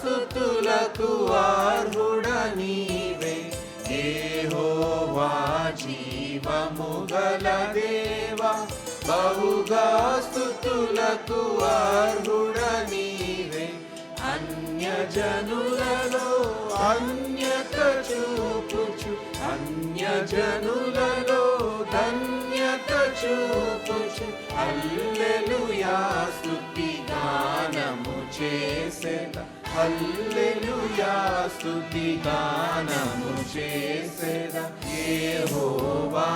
స్తుతులకు అర్హుడ నీవే. యెహోవా జీవము గల దేవా, బహుగా స్తుతులకు అర్హుడ నీవే. అన్యజనులలో అన్యత చూపుచు, అన్యజనులలో ధన్యత చూపుచు, హల్లెలూయా స్తుతి గానము చేసేదా, హల్లెలూయా స్తుతి గానము చేసేదా. యెహోవా